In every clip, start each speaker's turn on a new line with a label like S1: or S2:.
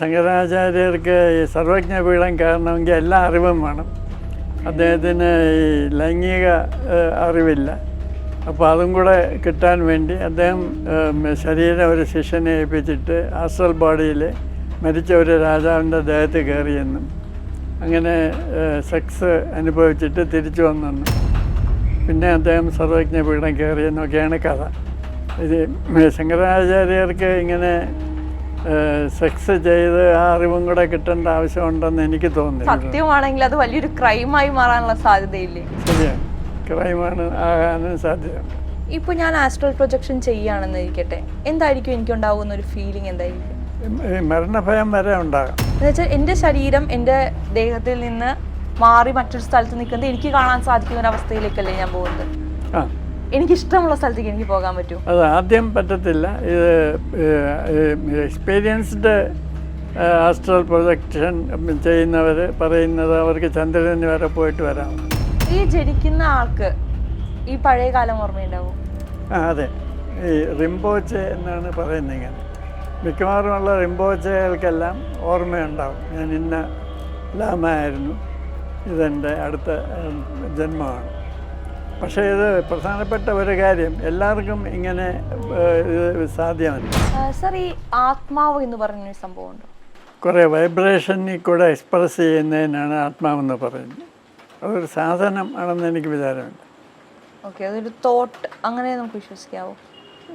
S1: ശങ്കരാചാര്യർക്ക് ഈ സർവജ്ഞപീഠം കയറണമെങ്കിൽ എല്ലാ അറിവും വേണം. അദ്ദേഹത്തിന് ഈ ലൈംഗിക അറിവില്ല. അപ്പോൾ അതും കൂടെ കിട്ടാൻ വേണ്ടി അദ്ദേഹം ശരീരം ഒരു ശിഷ്യനെ ഏൽപ്പിച്ചിട്ട് ആസ്ട്രൽ ബോഡിയിൽ മരിച്ച ഒരു രാജാവിൻ്റെ ദേഹത്ത് കയറിയെന്നും അങ്ങനെ സെക്സ് അനുഭവിച്ചിട്ട് തിരിച്ചു വന്നെന്നും പിന്നെ അദ്ദേഹം സർവജ്ഞപീഠം കയറിയെന്നൊക്കെയാണ് കഥ. ഇത് ശങ്കരാചാര്യർക്ക് ഇങ്ങനെ സെക്സ് ചെയ്ത് ആ അറിവും കൂടെ കിട്ടേണ്ട ആവശ്യമുണ്ടെന്ന് എനിക്ക് തോന്നുന്നു.
S2: സത്യമാണെങ്കിൽ അത് വലിയൊരു ക്രൈമായി മാറാനുള്ള സാധ്യതയില്ലേ?
S1: ശരിയാണ്, ക്രൈമാണ് ആകാനും സാധ്യതയുണ്ട്.
S2: ഇപ്പോൾ ഞാൻ ആസ്ട്രൽ പ്രൊജക്ഷൻ ചെയ്യുകയാണെന്ന് ഇരിക്കട്ടെ, എന്തായിരിക്കും എനിക്കുണ്ടാകുന്ന ഒരു ഫീലിംഗ്? എന്തായിരിക്കും?
S1: മരണഭയം വരെ ഉണ്ടാകാം.
S2: എന്നുവെച്ചാൽ എൻ്റെ ശരീരം എൻ്റെ ദേഹത്തിൽ നിന്ന് മാറി മറ്റൊരു സ്ഥലത്ത് നിൽക്കുന്നത് എനിക്ക് കാണാൻ സാധിക്കുന്ന ഒരു അവസ്ഥയിലേക്കല്ലേ ഞാൻ പോകുന്നത്?
S1: ആ,
S2: എനിക്കിഷ്ടമുള്ള സ്ഥലത്തേക്ക് എനിക്ക് പോകാൻ പറ്റും.
S1: അത് ആദ്യം പറ്റത്തില്ല. ഇത് എക്സ്പീരിയൻസ്ഡ് ആസ്ട്രൽ പ്രൊജക്ഷൻ ചെയ്യുന്നവർ പറയുന്നത് അവർക്ക് ചന്ദ്രന് വരെ പോയിട്ട് വരാം.
S2: ഈ ജനിക്കുന്ന ആൾക്ക് ഈ പഴയ കാലം ഓർമ്മയുണ്ടാവും?
S1: ആ, അതെ. ഈ റിംപോച്ചെ എന്നാണ് പറയുന്നത്. ഇങ്ങനെ മിക്കവാറുമുള്ള റിംപോച്ചകൾക്കെല്ലാം ഓർമ്മയുണ്ടാവും, ഞാൻ ഇന്ന ലാമ ആയിരുന്നു, ഇതെൻ്റെ അടുത്ത ജന്മമാണ്. പക്ഷേ ഇത് പ്രധാനപ്പെട്ട ഒരു കാര്യം, എല്ലാവർക്കും ഇങ്ങനെ ഇത് സാധ്യമല്ല.
S2: സർ, ഈ ആത്മാവ് എന്ന് പറഞ്ഞൊരു സംഭവമുണ്ടോ?
S1: കുറേ വൈബ്രേഷനിൽ കൂടെ എക്സ്പ്രസ് ചെയ്യുന്നതിനാണ് ആത്മാവെന്ന് പറയുന്നത്. അതൊരു സാധനം ആണെന്ന് എനിക്ക് വിചാരമുണ്ട്.
S2: ഓക്കെ, അതൊരു തോട്ട് അങ്ങനെ നമുക്ക് വിശ്വസിക്കാവോ?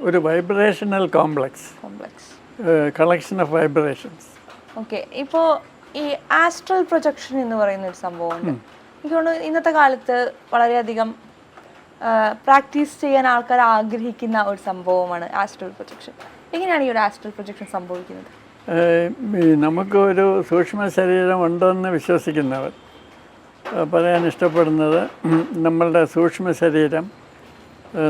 S1: ഒരു vibrational complex, collection of vibrations.
S2: Okay, ഇപ്പോൾ ഈ ആസ്ട്രൽ പ്രൊജക്ഷൻ എന്ന് പറയുന്ന ഒരു സംഭവമുണ്ട്. എനിക്ക് തോന്നുന്നു ഇന്നത്തെ കാലത്ത് വളരെയധികം പ്രാക്ടീസ് ചെയ്യാൻ ആൾക്കാർ ആഗ്രഹിക്കുന്ന ഒരു സംഭവമാണ് ആസ്ട്രൽ പ്രൊജക്ഷൻ. എങ്ങനെയാണ് ഈ ഒരു ആസ്ട്രൽ പ്രൊജക്ഷൻ സംഭവിക്കുന്നത്?
S1: നമുക്ക് ഒരു സൂക്ഷ്മ ശരീരം ഉണ്ടെന്ന് വിശ്വസിക്കുന്നവർ പറയാൻ ഇഷ്ടപ്പെടുന്നത് നമ്മളുടെ സൂക്ഷ്മ ശരീരം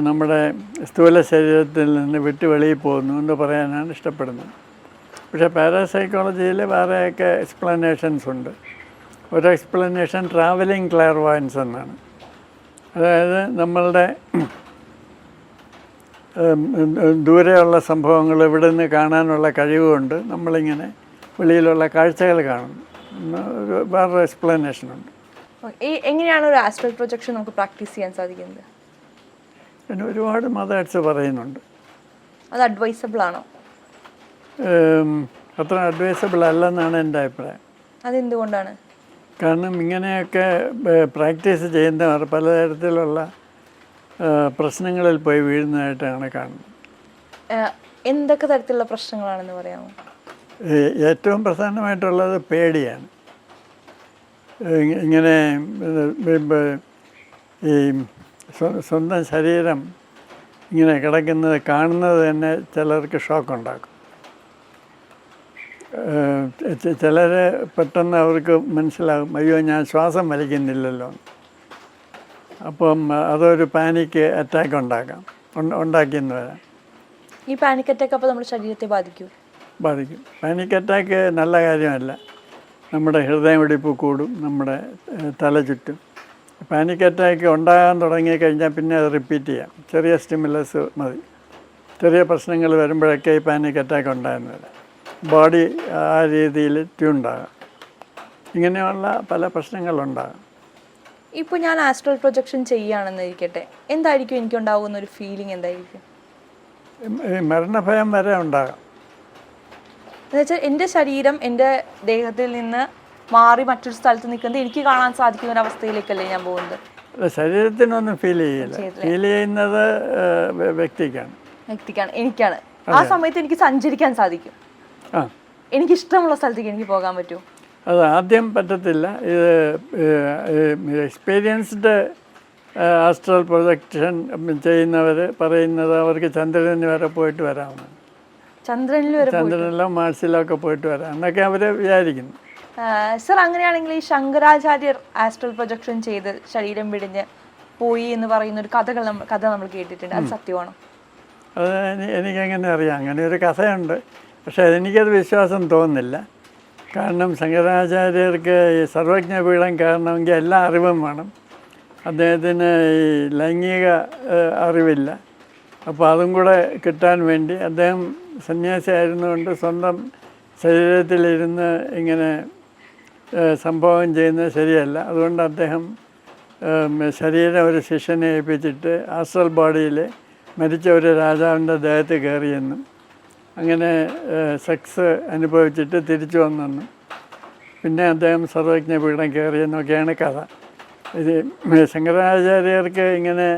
S1: നമ്മുടെ സ്ഥൂല ശരീരത്തിൽ നിന്ന് വിട്ട് വെളിയിൽ പോകുന്നു എന്ന് പറയാനാണ് ഇഷ്ടപ്പെടുന്നത്. പക്ഷേ പാരാസൈക്കോളജിയിൽ വേറെയൊക്കെ എക്സ്പ്ലനേഷൻസ് ഉണ്ട്. ഒരു എക്സ്പ്ലനേഷൻ ട്രാവലിംഗ് ക്ലെയർവോയൻസ് എന്നാണ്. അതായത് നമ്മളുടെ ദൂരെയുള്ള സംഭവങ്ങൾ ഇവിടെ നിന്ന് കാണാനുള്ള കഴിവുകൊണ്ട് നമ്മളിങ്ങനെ വെളിയിലുള്ള കാഴ്ചകൾ കാണുന്നു. ഒരു വേറൊരു എക്സ്പ്ലനേഷനുണ്ട്.
S2: എങ്ങനെയാണ് ഒരു ആസ്ട്രൽ പ്രൊജക്ഷൻ നമുക്ക് പ്രാക്ടീസ് ചെയ്യാൻ സാധിക്കുന്നത്?
S1: പിന്നെ ഒരുപാട് മെത്തേഡ്സ് പറയുന്നുണ്ട്.
S2: അത് അഡ്വൈസബിൾ ആണോ?
S1: അത്ര അഡ്വൈസബിൾ അല്ലെന്നാണ് എൻ്റെ അഭിപ്രായം.
S2: അതെന്തുകൊണ്ടാണ്?
S1: കാരണം ഇങ്ങനെയൊക്കെ പ്രാക്ടീസ് ചെയ്യുന്നവർ പലതരത്തിലുള്ള പ്രശ്നങ്ങളിൽ പോയി വീഴുന്നതായിട്ടാണ് കാണുന്നത്.
S2: എന്തൊക്കെ തരത്തിലുള്ള പ്രശ്നങ്ങളാണെന്ന് പറയാമോ?
S1: ഏറ്റവും പ്രധാനമായിട്ടുള്ളത് പേടിയാണ്. ഇങ്ങനെ ഈ സ്വന്തം ശരീരം ഇങ്ങനെ കിടക്കുന്നത് കാണുന്നത് തന്നെ ചിലർക്ക് ഷോക്കുണ്ടാക്കും. ചിലർ പെട്ടെന്ന് അവർക്ക് മനസ്സിലാകും, അയ്യോ ഞാൻ ശ്വാസം വലിക്കുന്നില്ലല്ലോ. അപ്പം അതൊരു പാനിക് അറ്റാക്ക് ഉണ്ടാക്കിയെന്ന് വരാം.
S2: ഈ പാനിക് അറ്റാക്ക് അപ്പോൾ നമ്മുടെ ശരീരത്തെ ബാധിക്കും?
S1: പാനിക് അറ്റാക്ക് നല്ല കാര്യമല്ല. നമ്മുടെ ഹൃദയമിടിപ്പ് കൂടും, നമ്മുടെ തല ചുറ്റും. പാനിക് അറ്റാക്ക് ഉണ്ടാകാൻ തുടങ്ങിക്കഴിഞ്ഞാൽ പിന്നെ അത് റിപ്പീറ്റ് ചെയ്യാം. ചെറിയ സ്റ്റിമുലസ് മതി. ചെറിയ പ്രശ്നങ്ങൾ വരുമ്പോഴൊക്കെ ഈ പാനിക് അറ്റാക്ക് ഉണ്ടാകുന്നത്. ബോഡി ആ രീതിയിൽ ട്യൂൺഡാകാം. ഇങ്ങനെയുള്ള പല പ്രശ്നങ്ങളുണ്ടാകാം.
S2: ഇപ്പോൾ ഞാൻ ആസ്ട്രൽ പ്രൊജക്ഷൻ ചെയ്യുകയാണെന്ന് ഇരിക്കട്ടെ, എന്തായിരിക്കും എനിക്കുണ്ടാകുന്ന ഒരു ഫീലിംഗ്? എന്തായിരിക്കും?
S1: മരണഭയം വരെ ഉണ്ടാകാം.
S2: എന്നുവെച്ചാൽ എൻ്റെ ശരീരം എൻ്റെ ദേഹത്തിൽ നിന്ന് മാറി മറ്റൊരു സ്ഥലത്ത് നിൽക്കുന്നത് എനിക്ക് കാണാൻ സാധിക്കുന്ന ഒരു അവസ്ഥയിലേക്കല്ലേ ഞാൻ പോകുന്നത്?
S1: ശരീരത്തിനൊന്നും ഫീൽ ചെയ്യില്ല. ഫീൽ ചെയ്യുന്നത് വ്യക്തിക്കാണ്,
S2: എനിക്കാണ്. ആ സമയത്ത് എനിക്ക് സഞ്ചരിക്കാൻ സാധിക്കും. എനിക്കിഷ്ടമുള്ള സ്ഥലത്തേക്ക് എനിക്ക് പോകാൻ പറ്റും.
S1: അത് ആദ്യം പറ്റത്തില്ല. ഇത് എക്സ്പീരിയൻസ്ഡ് ആസ്ട്രൽ പ്രൊജക്ഷൻ ചെയ്യുന്നവർ പറയുന്നത് അവർക്ക് ചന്ദ്രന് വരെ പോയിട്ട് വരാമെന്നാണ്. ചന്ദ്രനിലോ മാർസിലോ ഒക്കെ പോയിട്ട് വരാം എന്നൊക്കെ അവർ വിചാരിക്കുന്നു.
S2: സർ, അങ്ങനെയാണെങ്കിൽ ഈ ശങ്കരാചാര്യർ ആസ്ട്രൽ പ്രൊജക്ഷൻ ചെയ്ത് ശരീരം പിടിഞ്ഞ് പോയി എന്ന് പറയുന്ന ഒരു കഥ നമ്മൾ കേട്ടിട്ടുണ്ട്. അത് സത്യമാണോ?
S1: അത് എനിക്കങ്ങനെ അറിയാം. അങ്ങനെ ഒരു കഥയുണ്ട്. പക്ഷേ എനിക്കത് വിശ്വാസം തോന്നുന്നില്ല. കാരണം ശങ്കരാചാര്യർക്ക് ഈ സർവജ്ഞപീഠം കയറണമെങ്കിൽ എല്ലാ അറിവും വേണം. അദ്ദേഹത്തിന് ഈ ലൈംഗിക അറിവില്ല. അപ്പോൾ അതും കൂടെ കിട്ടാൻ വേണ്ടി അദ്ദേഹം സന്യാസി ആയിരുന്നുകൊണ്ട് സ്വന്തം ശരീരത്തിലിരുന്ന് ഇങ്ങനെ സംഭവം ചെയ്യുന്നത് ശരിയല്ല. അതുകൊണ്ട് അദ്ദേഹം ശരീരം ഒരു ശിഷ്യനെ ഏൽപ്പിച്ചിട്ട് ആസ്ട്രൽ ബോഡിയിൽ മരിച്ച ഒരു രാജാവിൻ്റെ ദേഹത്ത് കയറിയെന്നും അങ്ങനെ സെക്സ് അനുഭവിച്ചിട്ട് തിരിച്ചു വന്നെന്നും പിന്നെ അദ്ദേഹം സർവജ്ഞ പീഠം കയറിയെന്നൊക്കെയാണ് കഥ. ഇത് ശങ്കരാചാര്യർക്ക് ഇങ്ങനെ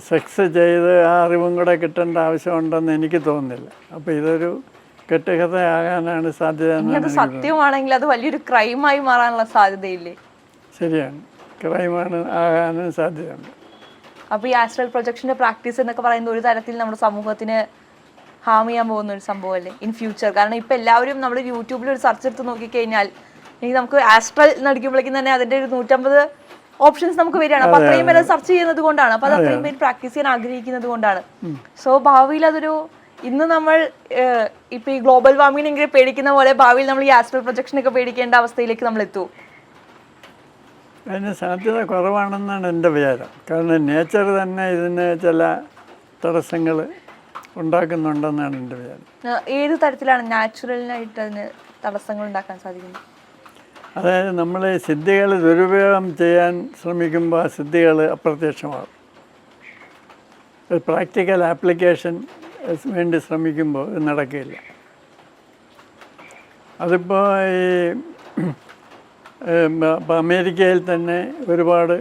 S1: സെക്സ് ചെയ്ത് ആ അറിവും കൂടെ കിട്ടേണ്ട ആവശ്യമുണ്ടെന്ന് എനിക്ക് തോന്നുന്നില്ല. അപ്പോൾ ഇതൊരു കെട്ടുകഥയാകാനാണ് സാധ്യത.
S2: സത്യമാണെങ്കിൽ അത് വലിയൊരു ക്രൈമായി മാറാനുള്ള സാധ്യതയില്ലേ?
S1: ശരിയാണ്, ക്രൈമാണ് ആകാനും സാധ്യതയുണ്ട്.
S2: അപ്പോൾ ഈ ആസ്ട്രൽ പ്രൊജക്ഷൻ്റെ പ്രാക്ടീസ് എന്നൊക്കെ പറയുന്നത് ഒരു തരത്തിൽ നമ്മുടെ സമൂഹത്തിന് ഹാം ചെയ്യാൻ പോകുന്ന ഒരു സംഭവമല്ലേ ഇൻ ഫ്യൂച്ചർ? കാരണം ഇപ്പം എല്ലാവരും നമ്മൾ യൂട്യൂബിൽ ഒരു സെർച്ച് എടുത്ത് നോക്കിക്കഴിഞ്ഞാൽ നമുക്ക് ആസ്ട്രൽ നടിക്കുമ്പോഴേക്കും തന്നെ അതിൻ്റെ ഒരു 150 ഓപ്ഷൻസ് നമുക്ക് വരികയാണ്. അപ്പോൾ അത്രയും പേര് സെർച്ച് ചെയ്യുന്നത് കൊണ്ടാണ്, അപ്പോൾ അത് അത്രയും പേര് പ്രാക്ടീസ് ചെയ്യാൻ ആഗ്രഹിക്കുന്നത് കൊണ്ടാണ്. സോ ഭാവിയിൽ അതൊരു ഇന്ന് നമ്മൾ ഇപ്പം ഈ ഗ്ലോബൽ വാർമിങ്ങിനെങ്കിലും പേടിക്കുന്ന പോലെ ഭാവിയിൽ നമ്മൾ ഈ ആസ്ട്രൽ പ്രൊജക്ഷനൊക്കെ പേടിക്കേണ്ട അവസ്ഥയിലേക്ക് നമ്മൾ എത്തും.
S1: അതിന് സാധ്യത കുറവാണെന്നാണ് എൻ്റെ വിചാരം. കാരണം നേച്ചർ തന്നെ ഇതിന് ചില തടസ്സങ്ങൾ ഉണ്ടാക്കുന്നുണ്ടെന്നാണ് എൻ്റെ വിചാരം.
S2: ഏത് തരത്തിലാണ് നാച്ചുറലിനായിട്ട് അതിന് തടസ്സങ്ങൾ ഉണ്ടാക്കാൻ സാധിക്കുന്നത്?
S1: അതായത് നമ്മൾ സിദ്ധികൾ ദുരുപയോഗം ചെയ്യാൻ ശ്രമിക്കുമ്പോൾ ആ സിദ്ധികൾ അപ്രത്യക്ഷമാകും. ഒരു പ്രാക്ടിക്കൽ ആപ്ലിക്കേഷൻ വേണ്ടി ശ്രമിക്കുമ്പോൾ ഇത് നടക്കില്ല. അതിപ്പോൾ ഈ അമേരിക്കയിൽ തന്നെ ഒരുപാട്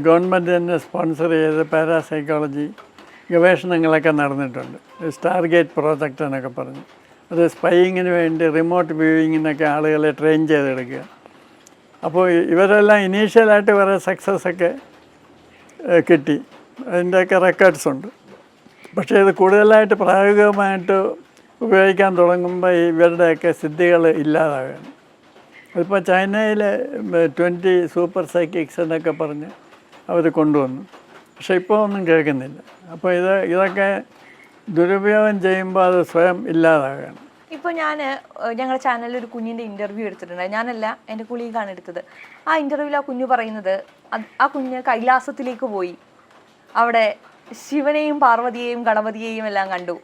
S1: ഗവൺമെൻറ് തന്നെ സ്പോൺസർ ചെയ്ത് പാരാസൈക്കോളജി ഗവേഷണങ്ങളൊക്കെ നടന്നിട്ടുണ്ട്. സ്റ്റാർഗേറ്റ് പ്രോജക്റ്റ് എന്നൊക്കെ പറഞ്ഞു. അത് സ്പൈയിങ്ങിന് വേണ്ടി റിമോട്ട് വ്യൂയിങ്ങിനൊക്കെ ആളുകളെ ട്രെയിൻ ചെയ്തെടുക്കുക. അപ്പോൾ ഇവരെല്ലാം ഇനീഷ്യലായിട്ട് കുറേ സക്സസ്സൊക്കെ കിട്ടി, അതിൻ്റെയൊക്കെ റെക്കോർഡ്സ് ഉണ്ട്. പക്ഷേ ഇത് കൂടുതലായിട്ട് പ്രായോഗികമായിട്ട് ഉപയോഗിക്കാൻ തുടങ്ങുമ്പോൾ ഇവരുടെയൊക്കെ സിദ്ധികൾ ഇല്ലാതാവുകയാണ്. അതിപ്പോൾ ചൈനയിൽ 20 സൂപ്പർ സൈക്കിക്സ് എന്നൊക്കെ പറഞ്ഞ് അവർ കൊണ്ടുവന്നു. പക്ഷെ ഇപ്പോൾ ഒന്നും കേൾക്കുന്നില്ല. അപ്പോൾ ഇതൊക്കെ ദുരുപയോഗം ചെയ്യുമ്പോൾ അത് സ്വയം ഇല്ലാതാവുകയാണ്.
S2: ഇപ്പോൾ ഞങ്ങളുടെ ചാനലിൽ ഒരു കുഞ്ഞിൻ്റെ ഇൻ്റർവ്യൂ എടുത്തിട്ടുണ്ട്. ഞാനല്ല, എൻ്റെ കുളീഗാണ് എടുത്തത്. ആ ഇൻ്റർവ്യൂവിൽ ആ കുഞ്ഞ് പറയുന്നത് ആ കുഞ്ഞ് കൈലാസത്തിലേക്ക് പോയി, അവിടെ ശിവനെയും പാർവതിയെയും ഗണപതിയെയും എല്ലാം കണ്ടു,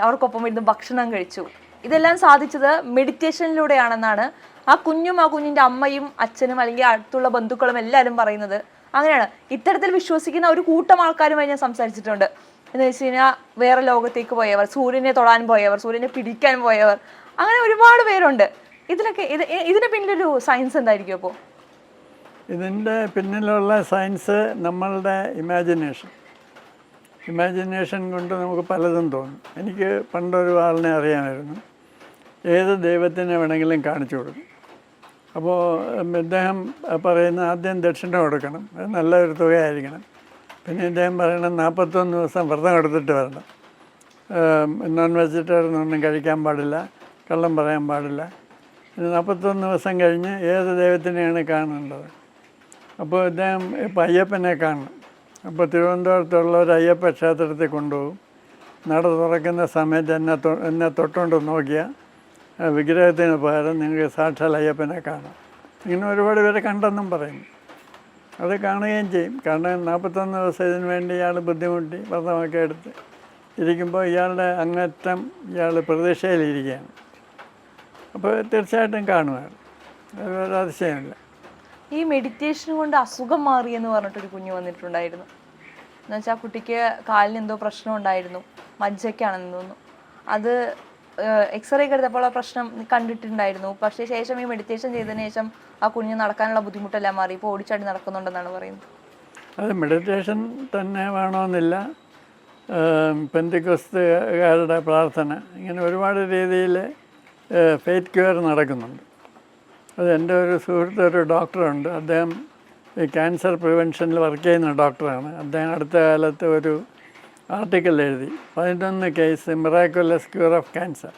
S2: അവർക്കൊപ്പം ഇരുന്ന് ഭക്ഷണം കഴിച്ചു. ഇതെല്ലാം സാധിച്ചത് മെഡിറ്റേഷനിലൂടെയാണെന്നാണ് ആ കുഞ്ഞും ആ കുഞ്ഞിൻ്റെ അമ്മയും അച്ഛനും അല്ലെങ്കിൽ അടുത്തുള്ള ബന്ധുക്കളും എല്ലാവരും പറയുന്നത്. അങ്ങനെയാണ്. ഇത്തരത്തിൽ വിശ്വസിക്കുന്ന ഒരു കൂട്ടം ആൾക്കാരുമായി ഞാൻ സംസാരിച്ചിട്ടുണ്ട്. എന്ന് വെച്ച് കഴിഞ്ഞാൽ വേറെ ലോകത്തേക്ക് പോയവർ, സൂര്യനെ തൊടാൻ പോയവർ, സൂര്യനെ പിടിക്കാൻ പോയവർ, അങ്ങനെ ഒരുപാട് പേരുണ്ട്. ഇതിന് പിന്നിലൊരു സയൻസ് എന്തായിരിക്കും? അപ്പോൾ
S1: ഇതിൻ്റെ പിന്നിലുള്ള സയൻസ് നമ്മളുടെ ഇമാജിനേഷൻ കൊണ്ട് നമുക്ക് പലതും തോന്നും. എനിക്ക് പണ്ടൊരു ആളിനെ അറിയാമായിരുന്നു. ഏത് ദൈവത്തിനെ വേണമെങ്കിലും കാണിച്ചു കൊടുക്കും. അപ്പോൾ ഇദ്ദേഹം പറയുന്ന ആദ്യം ദക്ഷിണ കൊടുക്കണം, അത് നല്ലൊരു തുകയായിരിക്കണം. പിന്നെ ഇദ്ദേഹം പറയണം 41 ദിവസം വ്രതം എടുത്തിട്ട് വരണം, നോൺ വെജിറ്റേറിയൻ ഒന്നും കഴിക്കാൻ പാടില്ല, കള്ളം പറയാൻ പാടില്ല. 41 ദിവസം കഴിഞ്ഞ് ഏത് ദൈവത്തിനെയാണ് കാണേണ്ടത്? അപ്പോൾ ഇദ്ദേഹം ഇപ്പോൾ അയ്യപ്പനെ കാണണം. അപ്പോൾ തിരുവനന്തപുരത്തുള്ള ഒരു അയ്യപ്പ ക്ഷേത്രത്തിൽ കൊണ്ടുപോകും. നട തുറക്കുന്ന സമയത്ത് എന്നെ തൊട്ടുകൊണ്ട് നോക്കിയാൽ വിഗ്രഹത്തിന് പകരം നിങ്ങൾക്ക് സാക്ഷാൽ അയ്യപ്പനെ കാണാം. ഇങ്ങനെ ഒരുപാട് പേരെ കണ്ടെന്നും പറയുന്നു. അത് കാണുകയും ചെയ്യും. കാരണം 41 ദിവസം ഇതിനു വേണ്ടി ഇയാൾ ബുദ്ധിമുട്ടി വ്രതമൊക്കെ എടുത്ത് ഇരിക്കുമ്പോൾ ഇയാളുടെ അങ്ങറ്റം ഇയാൾ പ്രതീക്ഷയിലിരിക്കുകയാണ്. അപ്പോൾ തീർച്ചയായിട്ടും കാണുകയാണ്. അതൊരു അതിശയമില്ല.
S2: ഈ മെഡിറ്റേഷൻ കൊണ്ട് അസുഖം മാറിയെന്ന് പറഞ്ഞിട്ടൊരു കുഞ്ഞ് വന്നിട്ടുണ്ടായിരുന്നു. എന്നുവെച്ചാൽ ആ കുട്ടിക്ക് കാലിന് എന്തോ പ്രശ്നം ഉണ്ടായിരുന്നു, മജ്ജയ്ക്കാണെന്ന് തോന്നുന്നു. അത് എക്സ്റേ ഒക്കെ എടുത്തപ്പോൾ ആ പ്രശ്നം കണ്ടിട്ടുണ്ടായിരുന്നു. പക്ഷേ ശേഷം ഈ മെഡിറ്റേഷൻ ചെയ്തതിന് ശേഷം ആ കുഞ്ഞ് നടക്കാനുള്ള ബുദ്ധിമുട്ടെല്ലാം മാറി, ഇപ്പോൾ ഓടിച്ചാടി നടക്കുന്നുണ്ടെന്നാണ് പറയുന്നത്.
S1: അത് മെഡിറ്റേഷൻ തന്നെ വേണമെന്നില്ല. പെന്തിക്കോസ്തുകാരുടെ പ്രാർത്ഥന, ഇങ്ങനെ ഒരുപാട് രീതിയിൽ ഫെയ്ത്ത് ക്യൂർ നടക്കുന്നുണ്ട്. അത് എൻ്റെ ഒരു സുഹൃത്ത്, ഒരു ഡോക്ടറുണ്ട്. അദ്ദേഹം ഈ ക്യാൻസർ പ്രിവെൻഷനിൽ വർക്ക് ചെയ്യുന്ന ഡോക്ടറാണ്. അദ്ദേഹം അടുത്ത കാലത്ത് ഒരു ആർട്ടിക്കിൾ എഴുതി, 11 case miraculous queen of cancer.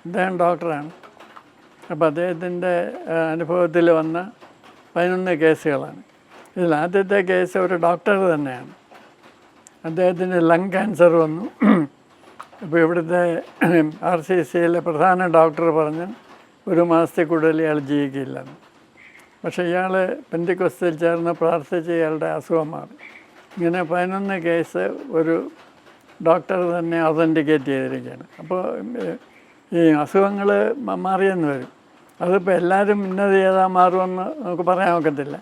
S1: അദ്ദേഹം ഡോക്ടറാണ്. അപ്പോൾ അദ്ദേഹത്തിൻ്റെ അനുഭവത്തിൽ വന്ന 11 കേസുകളാണ്. ഇതിൽ ആദ്യത്തെ കേസ് ഒരു ഡോക്ടർ തന്നെയാണ്. അദ്ദേഹത്തിന് ലങ് ക്യാൻസർ വന്നു. അപ്പോൾ ഇവിടുത്തെ RCCയിലെ പ്രധാന ഡോക്ടർ പറഞ്ഞു 1 മാസത്തിൽ കൂടുതൽ ഇയാൾ ജീവിക്കില്ലെന്ന്. പക്ഷേ ഇയാൾ പെന്തിക്കോസ്തിൽ ചേർന്ന് പ്രാർത്ഥിച്ച് ഇയാളുടെ അസുഖം മാറി. ഇങ്ങനെ 11 കേസ് ഒരു ഡോക്ടർ തന്നെ ഒതൻറ്റിക്കേറ്റ് ചെയ്തിരിക്കുകയാണ്. അപ്പോൾ ഈ അസുഖങ്ങൾ മാറിയെന്ന് വരും. അതിപ്പോൾ എല്ലാവരും ഇന്നത് ചെയ്താൽ മാറുമെന്ന് നമുക്ക് പറയാൻ ഒക്കത്തില്ല.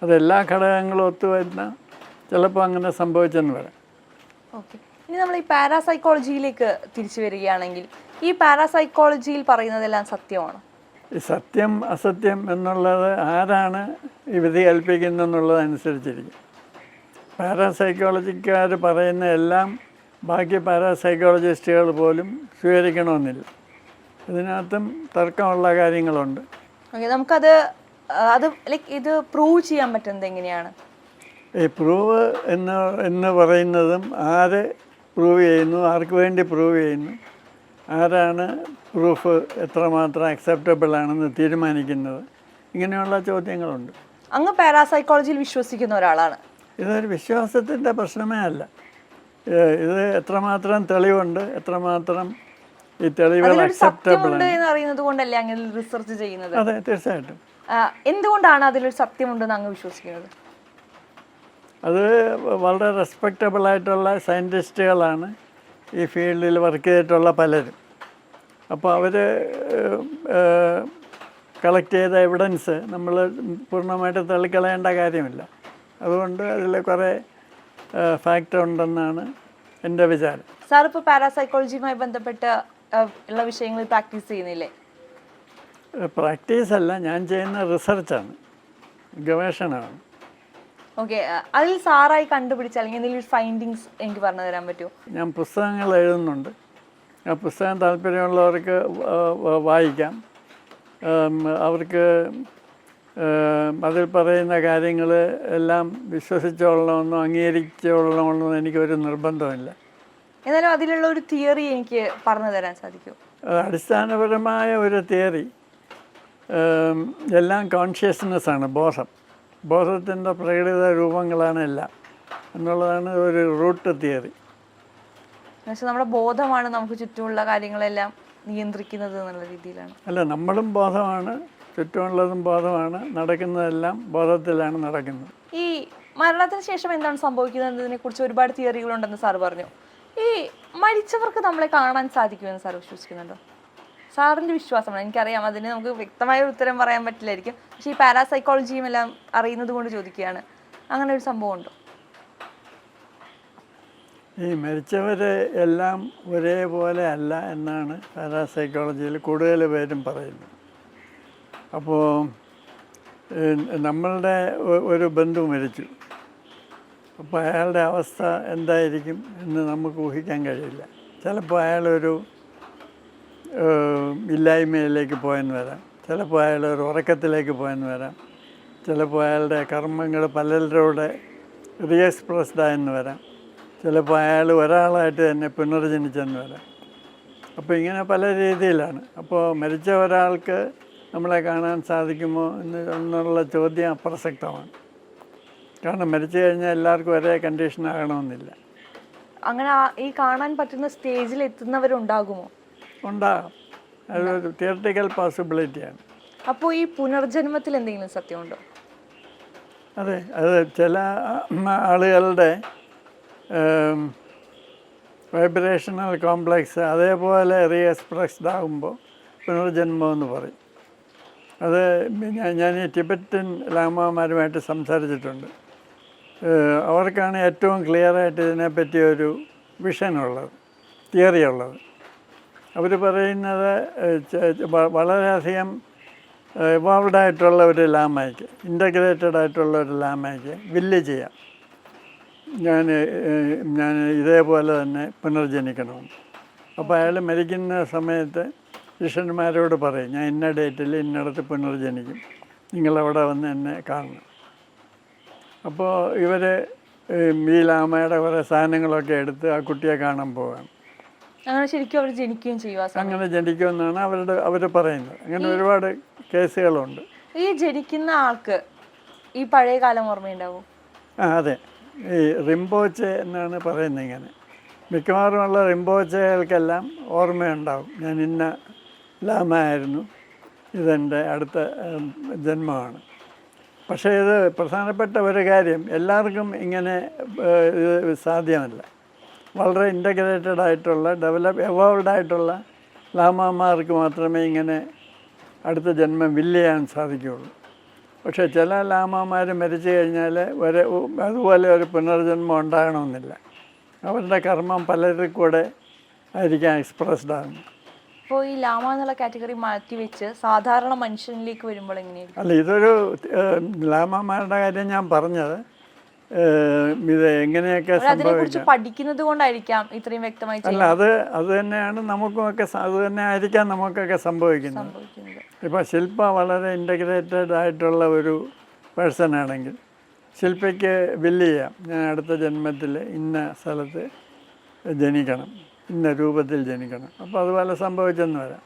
S1: അതെല്ലാ ഘടകങ്ങളും ഒത്തുവരുന്ന ചിലപ്പോൾ അങ്ങനെ സംഭവിച്ചെന്ന് വരാം.
S2: ഓക്കെ, ഇനി നമ്മൾ ഈ പാരാസൈക്കോളജിയിലേക്ക് തിരിച്ചു വരികയാണെങ്കിൽ ഈ പാരാസൈക്കോളജിയിൽ പറയുന്നതെല്ലാം സത്യമാണ്?
S1: ഈ സത്യം അസത്യം എന്നുള്ളത് ആരാണ് ഈ വിധി കൽപ്പിക്കുന്നെന്നുള്ളതനുസരിച്ചിരിക്കും. പാരാസൈക്കോളജിക്കാർ പറയുന്ന എല്ലാം ബാക്കി പാരാസൈക്കോളജിസ്റ്റുകൾ പോലും സ്വീകരിക്കണമെന്നില്ല. ഇതിനകത്തും തർക്കമുള്ള കാര്യങ്ങളുണ്ട്.
S2: ഓക്കെ, നമുക്കത് ലൈക്ക് ഇത് പ്രൂവ് ചെയ്യാൻ പറ്റുന്നത് എങ്ങനെയാണ്?
S1: ഈ പ്രൂവ് എന്ന് പറയുന്നതും ആര് പ്രൂവ് ചെയ്യുന്നു, ആർക്ക് വേണ്ടി പ്രൂവ് ചെയ്യുന്നു, ആരാണ് പ്രൂഫ് എത്രമാത്രം അക്സെപ്റ്റബിൾ ആണെന്ന് തീരുമാനിക്കുന്നത്, ഇങ്ങനെയുള്ള ചോദ്യങ്ങളുണ്ട്.
S2: അങ്ങ് പാരാസൈക്കോളജിയിൽ വിശ്വസിക്കുന്ന ഒരാളാണ്?
S1: ഇതൊരു വിശ്വാസത്തിൻ്റെ പ്രശ്നമേ അല്ല. ഇത് എത്രമാത്രം തെളിവുണ്ട്, എത്രമാത്രം ഈ തെളിവുകൾ അക്സെപ്റ്റബിൾ ആണ്
S2: എന്ന് അറിയുന്നത് കൊണ്ടല്ലേ അങ്ങനെ റിസർച്ച് ചെയ്യുന്നത്?
S1: അതെ, തീർച്ചയായിട്ടും.
S2: എന്തുകൊണ്ടാണ് അതിലൊരു സത്യമുണ്ടെന്ന് അങ്ങ് വിശ്വസിക്കുന്നത്?
S1: അത് വളരെ റെസ്പെക്റ്റബിൾ ആയിട്ടുള്ള സയൻറ്റിസ്റ്റുകളാണ് ഈ ഫീൽഡിൽ വർക്ക് ചെയ്തിട്ടുള്ള പലരും. അപ്പോൾ അവർ കളക്ട് ചെയ്ത എവിഡൻസ് നമ്മൾ പൂർണ്ണമായിട്ട് തള്ളിക്കളയേണ്ട കാര്യമില്ല. അതുകൊണ്ട് അതിൽ കുറേ ഫാക്ടർ ഉണ്ടെന്നാണ് എൻ്റെ വിചാരം.
S2: സാർ ഇപ്പോൾ പാരാസൈക്കോളജിയുമായി ബന്ധപ്പെട്ട് ഉള്ള വിഷയങ്ങളിൽ പ്രാക്ടീസ് ചെയ്യുന്നില്ലേ?
S1: പ്രാക്ടീസ് അല്ല, ഞാൻ ചെയ്യുന്ന റിസർച്ചാണ്, ഗവേഷണമാണ്.
S2: ഓക്കെ, അതിൽ സാറായി കണ്ടുപിടിച്ച അല്ലെങ്കിൽ എന്തെങ്കിലും ഫൈൻഡിങ്സ് എനിക്ക് പറഞ്ഞു തരാൻ പറ്റുമോ?
S1: ഞാൻ പുസ്തകങ്ങൾ എഴുതുന്നുണ്ട്. ആ പുസ്തകം താല്പര്യമുള്ളവർക്ക് വായിക്കാം. അവർക്ക് അതിൽ പറയുന്ന കാര്യങ്ങൾ എല്ലാം വിശ്വസിച്ചോളണമെന്നോ അംഗീകരിച്ചോളണമെന്നോ എനിക്കൊരു നിർബന്ധമില്ല.
S2: എന്നാലും അതിലുള്ള ഒരു തിയറി എനിക്ക് പറഞ്ഞു തരാൻ സാധിക്കുമോ?
S1: അടിസ്ഥാനപരമായ ഒരു തിയറി എല്ലാം കോൺഷ്യസ്നെസ്സാണ്, ബോധത്തിൻ്റെ പ്രകടിത രൂപങ്ങളാണ് എല്ലാം എന്നുള്ളതാണ് ഒരു റൂട്ട് തിയറി.
S2: എന്നുവെച്ചാൽ നമ്മുടെ ബോധമാണ് നമുക്ക് ചുറ്റുമുള്ള കാര്യങ്ങളെല്ലാം നിയന്ത്രിക്കുന്നത് എന്നുള്ള രീതിയിലാണ്.
S1: അല്ല, നമ്മളും ബോധമാണ്, ചുറ്റുമുള്ളതും ബോധമാണ്, നടക്കുന്നതെല്ലാം ബോധത്തിലാണ് നടക്കുന്നത്.
S2: ഈ മരണത്തിന് ശേഷം എന്താണ് സംഭവിക്കുന്നത് കുറിച്ച് ഒരുപാട് തിയറികളുണ്ടെന്ന് സാർ പറഞ്ഞു. ഈ മരിച്ചവർക്ക് നമ്മളെ കാണാൻ സാധിക്കുമെന്ന് സാർ വിശ്വസിക്കുന്നുണ്ടോ? സാറിൻ്റെ വിശ്വാസമാണ്, എനിക്കറിയാം അതിന് നമുക്ക് വ്യക്തമായ ഉത്തരം പറയാൻ പറ്റില്ലായിരിക്കും. പക്ഷേ ഈ പാരാസൈക്കോളജിയും എല്ലാം അറിയുന്നത് കൊണ്ട് ചോദിക്കുകയാണ്, അങ്ങനെ ഒരു സംഭവം ഉണ്ടോ?
S1: ഈ മരിച്ചവരെ എല്ലാം ഒരേപോലെ അല്ല എന്നാണ് പാരാസൈക്കോളജിയിൽ കൂടുതൽ പേരും പറയുന്നത്. അപ്പോൾ നമ്മളുടെ ഒരു ബന്ധു മരിച്ചു, അപ്പോൾ അയാളുടെ അവസ്ഥ എന്തായിരിക്കും എന്ന് നമുക്ക് ഊഹിക്കാൻ കഴിയില്ല. ചിലപ്പോൾ അയാളൊരു ഇല്ലായ്മയിലേക്ക് പോയെന്ന് വരാം, ചിലപ്പോൾ അയാളൊരു ഉറക്കത്തിലേക്ക് പോയെന്ന് വരാം, ചിലപ്പോൾ അയാളുടെ കർമ്മങ്ങൾ പലരുടെ റീഎക്സ്പ്രസ്ഡ് ആയെന്ന് വരാം, ചിലപ്പോൾ അയാൾ ഒരാളായിട്ട് തന്നെ പുനർജനിച്ചെന്ന് വരാം. അപ്പോൾ ഇങ്ങനെ പല രീതിയിലാണ്. അപ്പോൾ മരിച്ച ഒരാൾക്ക് നമ്മളെ കാണാൻ സാധിക്കുമോ എന്നുള്ള ചോദ്യം അപ്രസക്തമാണ്. കാരണം മരിച്ചു കഴിഞ്ഞാൽ എല്ലാവർക്കും ഒരേ കണ്ടീഷൻ ആകണമെന്നില്ല.
S2: അങ്ങനെ ഈ കാണാൻ പറ്റുന്ന സ്റ്റേജിൽ എത്തുന്നവരുണ്ടാകുമോ?
S1: ഉണ്ടാകാം, അതൊരു തിയററ്റിക്കൽ പോസിബിലിറ്റിയാണ്.
S2: അപ്പോൾ ഈ പുനർജന്മത്തിൽ എന്തെങ്കിലും സത്യമുണ്ടോ?
S1: അതെ, അത് ചില ആളുകളുടെ വൈബ്രേഷണൽ കോംപ്ലക്സ് അതേപോലെ റീഎക്സ്പ്രസ്ഡ് ആകുമ്പോൾ പുനർജന്മമെന്ന് പറയും. അത് ഞാൻ ഈ ടിബറ്റൻ ലാമമാരുമായിട്ട് സംസാരിച്ചിട്ടുണ്ട്. അവർക്കാണ് ഏറ്റവും ക്ലിയറായിട്ട് ഇതിനെപ്പറ്റി ഒരു വിഷനുള്ളത്, തിയറി ഉള്ളത്. അവർ പറയുന്നത് വളരെയധികം എവോൾവ് ആയിട്ടുള്ള ഒരു ലാമയ്ക്ക്, ഇൻ്റഗ്രേറ്റഡ് ആയിട്ടുള്ള ഒരു ലാമയ്ക്ക് വില്ല് ചെയ്യാം, ഞാൻ ഇതേപോലെ തന്നെ പുനർജനിക്കണമെന്ന്. അപ്പോൾ അയാൾ മരിക്കുന്ന സമയത്ത് ശിഷ്യന്മാരോട് പറയും, ഞാൻ ഇന്ന ഡേറ്റിൽ ഇന്നടത്ത് പുനർജനിക്കും, നിങ്ങളവിടെ വന്ന് എന്നെ കാണണം. അപ്പോൾ ഇവർ ഈ ലാമയുടെ കുറേ സാധനങ്ങളൊക്കെ എടുത്ത് ആ കുട്ടിയെ കാണാൻ പോവുകയാണ്.
S2: അങ്ങനെ ശരിക്കും അവർ ജനിക്കുകയും ചെയ്യുക? അങ്ങനെ
S1: ജനിക്കുമെന്നാണ് അവർ പറയുന്നത്. അങ്ങനെ ഒരുപാട് കേസുകളുണ്ട്.
S2: ഈ ജനിക്കുന്ന ആൾക്ക് ഈ പഴയ കാലം ഓർമ്മയുണ്ടാവും?
S1: അതെ, ഈ റിംപോച്ചെ എന്നാണ് പറയുന്നത്. ഇങ്ങനെ മിക്കവാറുമുള്ള റിംപോച്ചകൾക്കെല്ലാം ഓർമ്മയുണ്ടാവും, ഞാൻ ഇന്ന ലാമ ആയിരുന്നു, ഇതെൻ്റെ അടുത്ത ജന്മമാണ്. പക്ഷേ ഇത് പ്രധാനപ്പെട്ട ഒരു കാര്യം, എല്ലാവർക്കും ഇങ്ങനെ ഇത് സാധ്യമല്ല. വളരെ ഇൻ്റഗ്രേറ്റഡ് ആയിട്ടുള്ള എവോൾവ്ഡ് ആയിട്ടുള്ള ലാമാമാർക്ക് മാത്രമേ ഇങ്ങനെ അടുത്ത ജന്മം വില്ല് ചെയ്യാൻ സാധിക്കുകയുള്ളൂ. പക്ഷേ ചില ലാമാമാർ മരിച്ചു കഴിഞ്ഞാൽ അതുപോലെ ഒരു പുനർജന്മം ഉണ്ടാകണമെന്നില്ല. അവരുടെ കർമ്മം പലരിൽ കൂടെ ആയിരിക്കാം എക്സ്പ്രസ്ഡ് ആകുന്നത്.
S2: അപ്പോൾ ഈ ലാമ എന്നുള്ള കാറ്റഗറി മാറ്റി വെച്ച് സാധാരണ മനുഷ്യനിലേക്ക് വരുമ്പോൾ എങ്ങനെയായിരിക്കും?
S1: അല്ല, ഇതൊരു ലാമാമാരുടെ കാര്യം ഞാൻ പറഞ്ഞത് ഇത് എങ്ങനെയൊക്കെ സംഭവിക്കാം
S2: പഠിക്കുന്നത് കൊണ്ടായിരിക്കാം ഇത്രയും വ്യക്തമായി.
S1: അല്ല, അത് തന്നെയാണ് നമുക്കുമൊക്കെ, അത് തന്നെ ആയിരിക്കാം നമുക്കൊക്കെ സംഭവിക്കുന്നത്. ഇപ്പോൾ ശില്പ വളരെ ഇൻ്റഗ്രേറ്റഡ് ആയിട്ടുള്ള ഒരു പേഴ്സൺ ആണെങ്കിൽ ശില്പയ്ക്ക് വില്ല് ചെയ്യാം, ഞാൻ അടുത്ത ജന്മത്തിൽ ഇന്ന സ്ഥലത്ത് ജനിക്കണം, ഇന്ന രൂപത്തിൽ ജനിക്കണം. അപ്പോൾ അതുപോലെ സംഭവിച്ചെന്ന് വരാം.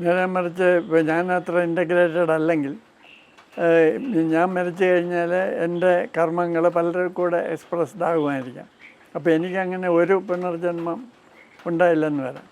S1: നേരെ മറിച്ച് ഇപ്പോൾ ഞാൻ അത്ര ഇൻ്റഗ്രേറ്റഡ് അല്ലെങ്കിൽ ഞാൻ മരിച്ചു കഴിഞ്ഞാൽ എൻ്റെ കർമ്മങ്ങൾ പലരും കൂടെ എക്സ്പ്രസ്ഡ് ആകുമായിരിക്കാം. അപ്പോൾ എനിക്കങ്ങനെ ഒരു പുനർജന്മം ഉണ്ടായില്ലെന്ന് വരാം.